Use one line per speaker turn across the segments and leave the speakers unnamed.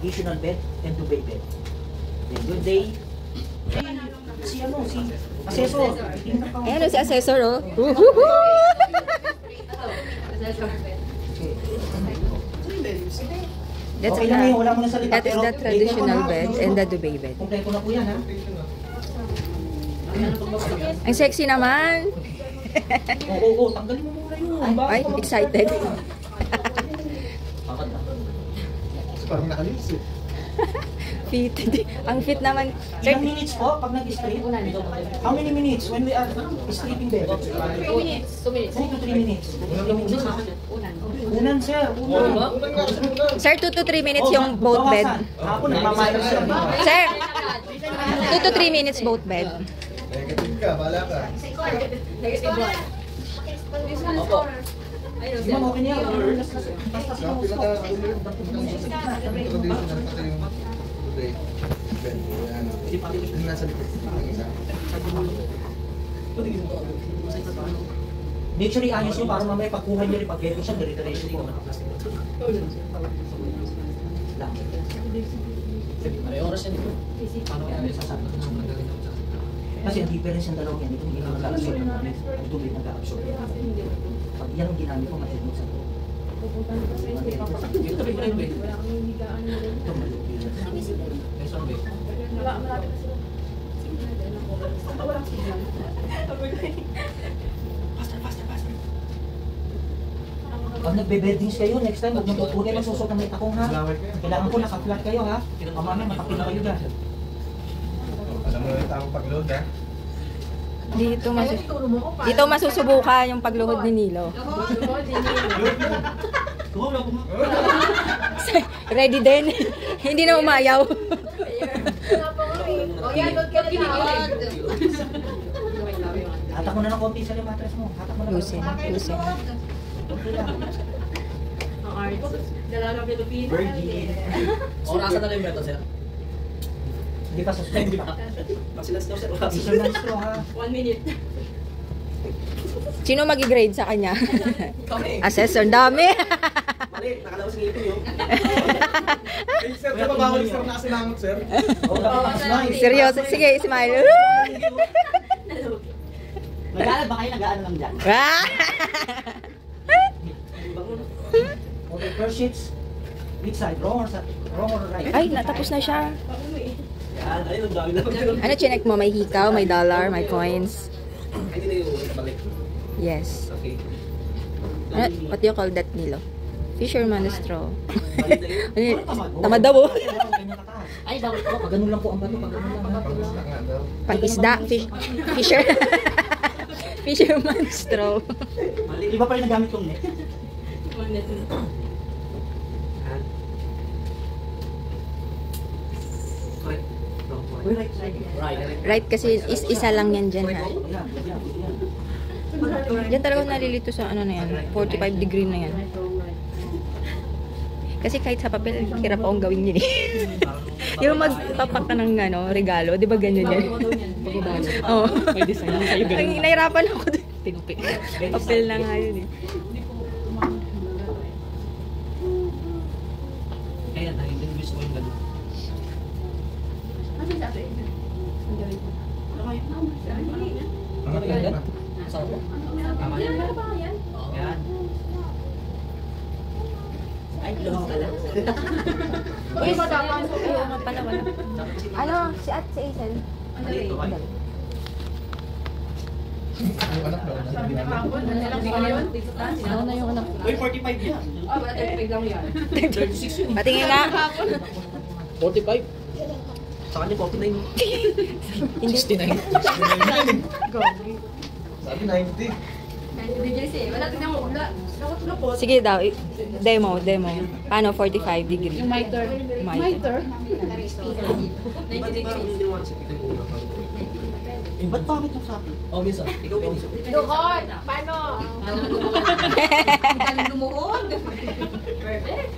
traditional bed and duvet bed. Okay, good day. Si assessor.
Ayan si assessor, oh. That's
Okay lang yun, wala mo na salita.
that is the traditional bed and the duvet bed.
Kompleto na po yan, ha?
Ang sexy naman.
Oo, tanggalin mo muna yun.
Ay, excited.
Parang nakalinis eh.
Fit. Ang fit naman.
Ilang minutes po pag nag-straight? How many minutes when we are straightening bed?
3 minutes. 2 minutes.
2 to 3 minutes. Unan, sir. Unan.
Sir, 2 to 3 minutes yung both bed.
Ako, nagmamayos sir.
Sir, 2 to 3 minutes both bed.
Negative ka, bala ka.
Negative 1.
Opo. Di ba, okay niya? Basta
Kapila ka, traditional pati yung today. Ben, yan. Yung nasa likod. Ang isa.
make sure i-ayos nyo para mamaya pagkuha nyo rin pag-get siya, dire-diretso din naman ang plastic. Lang. May oras yan ito. Paano kaya sasabi? Kasi ang difference yung dalawang yan, ito hindi na mag-absorb ng damit. Ang tubig nag-absorb. Pag yan ang ginamit ko, matibok sa loob. Ito rin rin, ito malupit. Ito rin. Faster. Pag nagbe-beddings kayo, next time, huwag kayo magsusot ng may takong, ha? Kailangan ko naka-flat kayo, ha? Mamaya matakil na kayo dyan.
Alam mo yung tamang pag-load, ha?
Dito masusubukan yung pagluhod ni Nilo. Ready din. Hindi na umayaw.
Hatak mo na ng konti sa mattress mo. Hatak mo na.
Lusin.
Virgin.
Orasan na lang yung beto, sir.
Hindi pa susunod.
Pasilas daw, sir.
Isa na ito, ha?
1 minute.
Sino magi-grade sa kanya?
Kami.
Assessor, dami.
Mali, nakalabas ng ito yun.
Hey, sir, di ba bawal sir nakasalangot, sir?
Nice.
Seryoso. Sige, smile.
Nag-aaral ba kayo? Nag-aaral lang dyan.
Okay, first sheets. Which side? Wrong or right?
Ay, natapos na siya.
Yan, ayun, ang dami na.
Ano chinek mo? May hikaw, may dollar, may coins.
Hindi na yung balik.
Yes.
Okay.
What do you call that, Nilo? Fisherman's straw.
Balik na yun.
Tamad daw, oh.
Ay, bawal po. Pag ganun lang po ang bato. Pag ganun lang.
Pag-isla nga daw.
Pang-isda. Fisherman's straw.
Iba pa rin nagamit kong net.
Right, kasi isa lang yan dyan, ha? Diyan talaga nalilito sa ano na yan. 45 degree na yan. Kasi kahit sa papel, hirap akong gawin yun, eh. Yung magpapak ka ng ano, regalo, di ba ganyan yan? Oo.
May design lang kayo ganun.
Nahirapan ako dun. Papel na nga yun, eh.
Kaya na, hindi gusto ko yung ganun.
Ang ganda.
Saan po? Tama yan. Yan. Ay, lumaw ka lang.
Uy, matapang. Ayaw pala, wala. Ano, si At, si Aisen.
Dito kayo.
Yung anak daw.
Ano na yung anak?
Uy, 45 yan.
Wala 35 lang yan.
36 yun.
Patingin nga.
45. Sa kanya, 49. 69.
Sabi 90.
Wala tingnan mo. Wala.
Sige daw, demo. Paano 45 degree?
Yung miter.
Miter.
90 degrees.
Eh, ba't bakit yung sabi?
Oh, minsan. Ikaw ba minsan?
Lukod! Paano? Ang lumuhod. Perfect.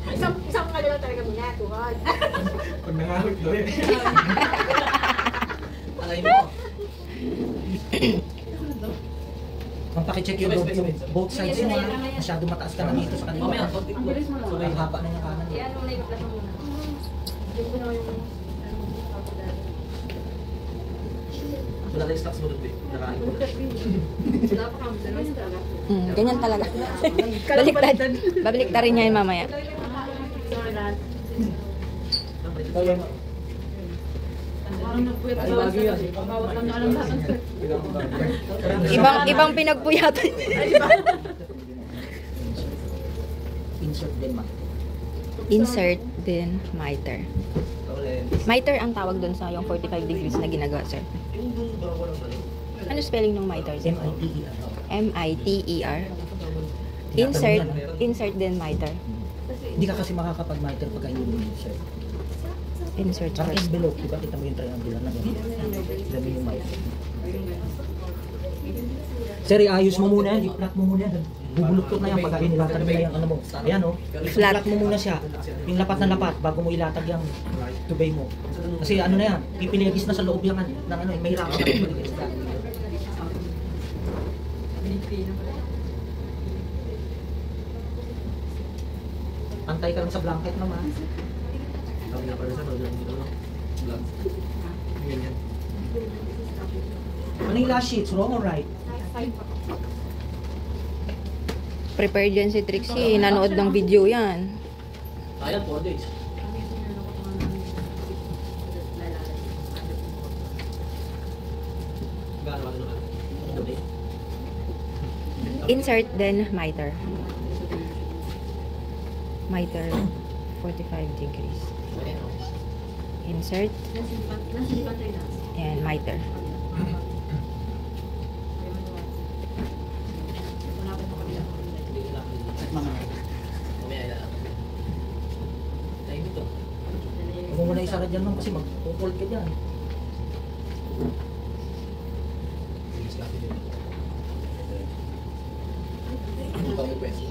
Isang kalala talaga muna, tuhod.
Pag nangahit daw yun.
Alay mo.
Kung pakicheck yung both sides mo, ha? Masyado mataas ka na dito sa kanila.
Mamaya, konti ko.
Ang haba na yung kanan.
Yan, muna yung plasma muna. Yung ano yung...
Wala tayong stocks mo doon, babe. Nakain ko na.
Wala pa kami sa rest talaga.
Ganyan talaga. Baliktad. Babaliktarin niya yun mamaya.
Parang nagpuyat sa bawat lang alam ba?
Ibang pinagpuyatan.
Insert din, ma.
Insert din miter.
Ulit.
Miter ang tawag doon sa yung 45 degrees na ginagawa, sir.
Yung doon ba walang ano?
Ano spelling ng miter, sir?
M-I-T-E-R.
M-I-T-E-R. Insert din miter.
Hindi ka kasi makakapag-miter pagka hindi mo insert.
Insert
Parang
first.
envelope, diba? Kita mo yung triangular na gano'n. Dami yung miter. Sir, iayos mo muna yan. I-flat mo muna yan. Bubuluktot na yan pagka inilatag mo na yung ano mo. Ayan, oh.
Flat.
I-flat mo muna siya. Yung lapat na lapat bago mo ilatag yung tubay mo. Kasi ano na yan, pipilagis na sa loob yung ng ano, may hirapan ka rin paligis na. Antay ka lang sa blanket naman.
Sabi nga pala sa mga dito, no? Vlog. Ganyan.
Manila sheets, wrong or right?
Prepared yan si Trixie. Nanood ng video yan.
Ayan, 4 days.
Gaano ka naman? Gabi.
Insert then miter. Miter 45 degrees. Insert and miter.
Mamaya ilalak. Tayo dito.
Huwag mo muna isara dyan, ma'am, kasi mag-hold ka dyan.
Ano ba yung pwede?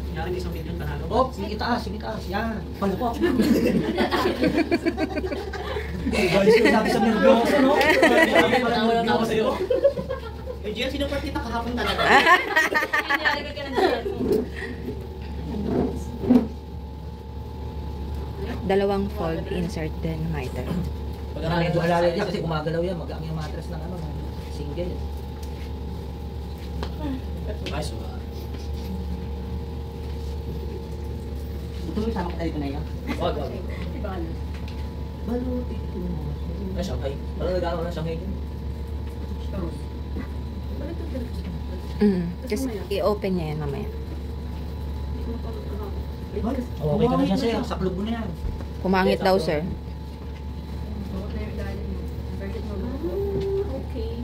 Kunyari isang million panalo.
Oh, sige itaas, sige itaas. Yan. Palo po. Guys, sabi sa nervyoso, no?
Wala na ako sa'yo. Eh, Gian, sino pa kita kahapon talaga?
Dalawang fold, insert then miter.
Medyo alalay niya kasi gumagalaw yan. Mag-ang yung mattress ng ano, ng single.
Nice.
Ito yung sama ko tayo ito na yan.
Wag, wag.
Baluti ito.
Ay, Shanghai. Wala nagagawa ng Shanghai dyan.
Just i-open niya yan mamaya.
Oh, okay ka na yan, sir. Saklog mo na yan.
Pumangit daw, sir.
Okay.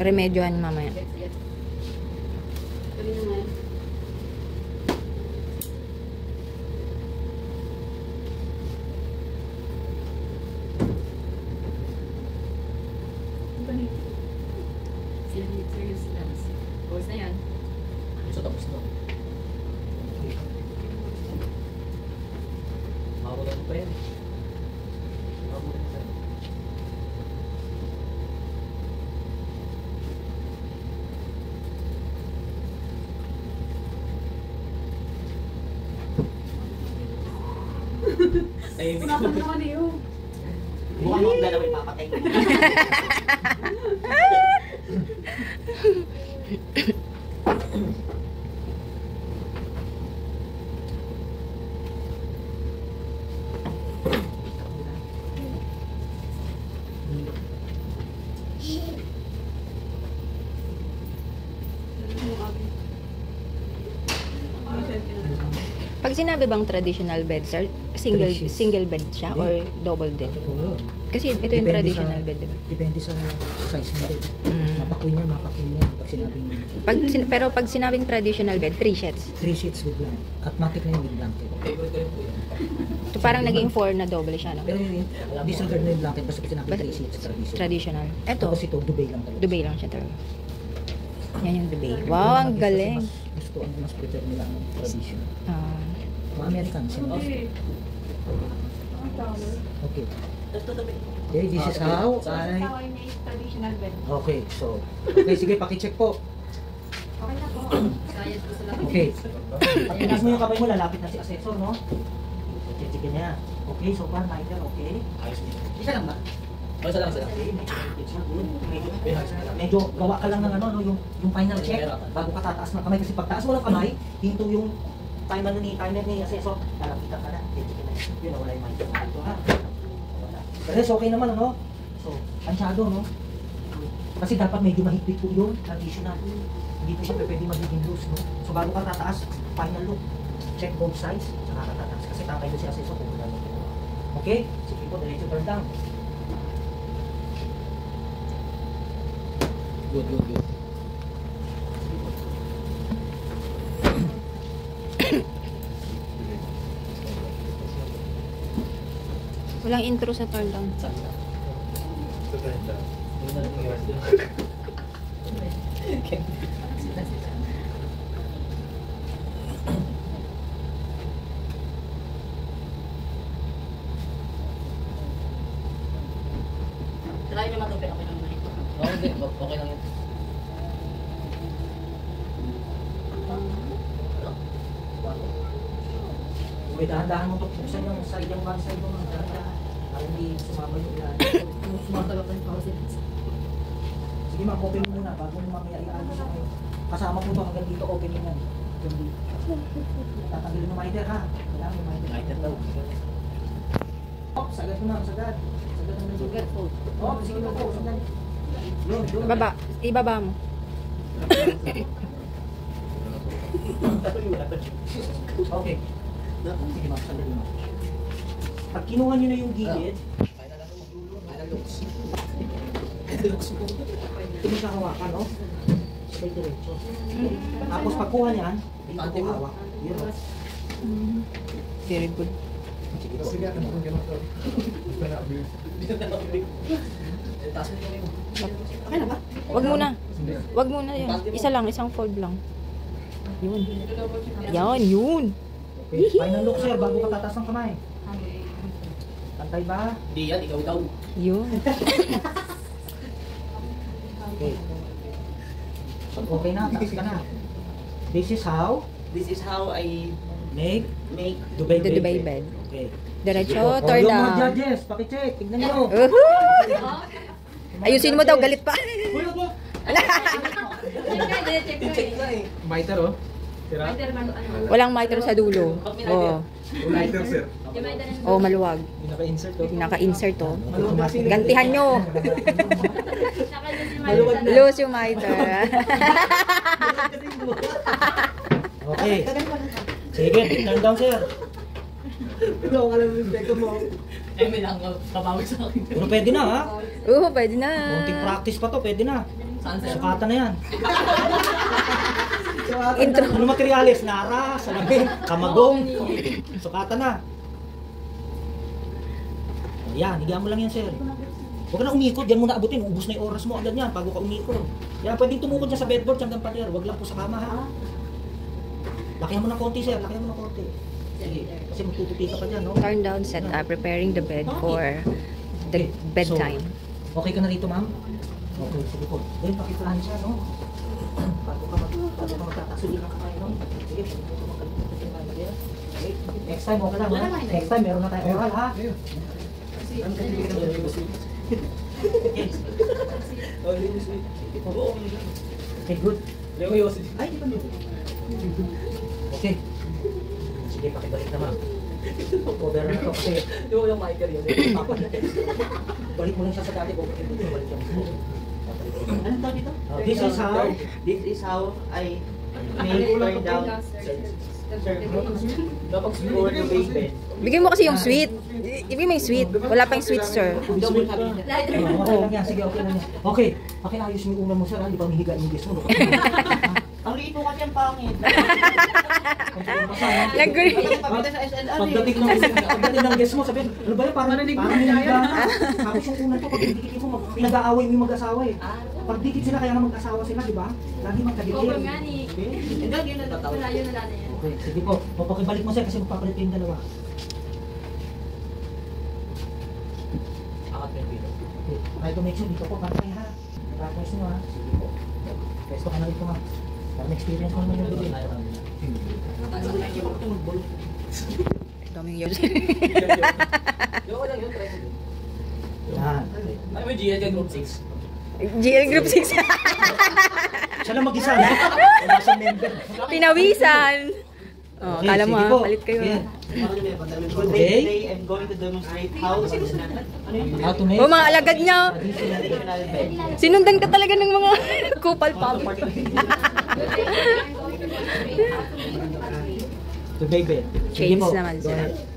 Remedyohan mamaya.
So, tapos na. Makakulang pa yan. Makakulang pa yan. Ay, hindi ko.
Mukhang mo na may papatay.
Pag sinabi bang traditional bed, sir, single bed siya or double bed? Kasi ito yung traditional bed, di ba?
Depende sa size mo rin. Mapakwin yan. Pag sinabing
Pero pag sinabing traditional bed, 3 sheets.
3 sheets with blanket. At matik na yung with blanket.
Favorite ko rin po yan.
So parang naging 4 na double siya, no?
Pero yung disregard na yung blanket basta pag sinabing 3 sheets traditional.
Traditional. Ito,
Tapos ito, duvet lang talaga.
duvet lang siya talaga. Yan yung duvet. Wow, ang galing.
Gusto ang mas prefer nila ang traditional.
Ah,
Mga Americans, yun. Okay.
Tapos tutupi.
Okay, this is how
So,
I...
ito ay may traditional bed.
Okay, so... Okay, sige, pakicheck po.
Okay na po.
Okay. Pag tinas mo yung kamay mo, lalapit na si assessor, no? Check niya. Okay, so far, Michael, okay.
Ayos niya. Isa lang ba? O, isa lang, isa lang.
Okay, it's not good. Medyo gawa ka lang ng ano, no, yung final check bago ka tataas ng kamay. Kasi pag taas mo ng kamay, hinto yung timer ni assessor, lalapitan ka na. Check na. Yun, wala yung mic. Ito, ha? Pero okay naman, ano? So, pansyado, no? Kasi dapat medyo mahigpit po yung traditional. Hindi po siya pwede magiging loose, no? So, bago ka tataas, final look. Check both sides, saka ka tataas. Kasi takay doon si assessor kung wala mo. Okay? Sige po, diretso turn down.
Good, good, good.
Walang intro sa turn down.
Saan? Yun na lang yung iwas doon.
Try nyo matupin, okay lang naman ito.
Okay, okay lang yun.
Uy, dahan-dahan mo ito. Buksan yung sariling one side mo. Dahan-dahan. Para hindi sumabay yung ilan.
Sumatalok ng pausin.
Sige ma'am, open mo muna bago mo mamaya i-ano sa kayo. Kasama po ito hanggang dito, open yun yan. Hanggang dito. Tatanggalin ng miter ha. Kailangan yung miter.
Miter daw.
Oh, sagad mo ma'am, sagad. Sagad ang nagsugat po. Oh, sige po, sagad. Yun, yun.
Ibaba mo.
Okay. Sige ma'am, sagad mo. Pag kinuha nyo na yung gilid,
Final looks.
ito mo siya hawakan, no? Sabay diretso. Tapos pagkuha niyan, dito ko hawak. Yun. oh.
Very good.
Sige po.
Sige, ano kung gano'n to? Gusto na abuse.
Taas mo yung mo.
Okay na ba?
Wag muna. Wag muna yun. Isa lang, isang fold lang. Yun. Yan, yun.
Okay. Final look sir, bago ka tataas ng kamay. Pantay ba?
Di yan, ikaw daw.
Yun.
Okay. Pag okay na, taas ka na. This is how
This is how I
make
make
Dubai
The
bed.
Dubai bed.
Okay.
Diretso,
Oh,
turn
yung mga
down.
judges, pakicheck, tignan nyo.
Uhuy! Ayusin mo daw, galit pa.
check na eh.
Miter, oh. Tira?
Walang miter sa dulo. Oh.
Miter, sir.
Oh, maluwag.
Naka-insert to.
Naka-insert to.
Maluwag na.
Gantihan nyo. Lose yung miter.
Okay. Sige, turn down sir.
Ikaw ka lang yung teko mo. Eh, may lang kabawi sa akin.
Pero pwede na ha.
Pwede na.
Konting practice pa to, pwede na.
Saan sir?
Sukatan na yan.
Intro.
Ano materyales? Nara, salamin, kamagong. Sukatan na. Yan, higaan mo lang yan, sir. Huwag ka na umikot, yan mo na abutin. Ubus na yung oras mo agad yan bago ka umikot. Yan, pwedeng tumukod dyan sa bedboard hanggang pader. Huwag lang po sa kama, ha? Lakihan mo ng konti, sir. Lakihan mo ng konti. Sige, kasi magtutupi ka pa dyan, no?
Turn down, set up, preparing the bed for the
Okay,
bedtime.
So, okay ka na rito, ma'am? Okay, sige po. Then, pakiplan siya, no? Bago ka magtatasulin ng kamay, no? Sige, bago ka magtatasulin. Okay, next time, okay lang, ha? Next time, meron na tayo oral, ha? Okay, good. Ay, di ba dito? Okay. Sige, pakibalik naman. Cover na ito kasi
Di mo yung mic yun.
balik mo lang siya sa dati. Balik siya.
Anong tawag dito?
This is how
This is how I make turn down. Kapag score yung base bed.
Bigyan mo kasi yung sweet. Ibigay mo yung sweet. Wala pa yung sweet, sir.
Double cabinet.
Okay lang yan. Sige, okay lang yan. Okay. Okay, ayos mo yung ulam mo, sir. Hindi pa mahiga yung guest mo.
Ang liit mo kasi ang pangit.
Nag-agree.
Pagkita sa SLR
Pagdating ng guest mo, sabihin, ano ba yan? Parang hinihiga. Tapos yung unan ko, pag didikit mo, pinag-aaway mo yung mag-asawa eh. Pag dikit sila, kaya nga mag-asawa sila, di ba? Lagi magkadikit.
Hindi, yun na tatawa.
Okay, sige po. Pakibalik mo, sir, kasi magpapalit yung dalawa. Okay. Try to make sure dito po, pantay ha. Tapos nyo ha. Sige po. Pesto ka na rin po ma'am. Para na-experience mo naman yung bibig.
Daming yun.
Yung lang yun, try mo.
Yan.
Ay, may GL ka group 6.
GL Group 6.
Siya lang mag-isa na. Wala siyang member.
Pinawisan. Oh,
Okay,
kala mo
sige
ha,
po.
palit kayo.
Ayan.
Good
Okay.
day, today I'm going to demonstrate how
How to make
Oh, mga alagad niya.
traditional bed.
Sinundan ka talaga ng mga kupal pa.
to baby. Sige
Chains
po.
naman
Go
sila.
ahead.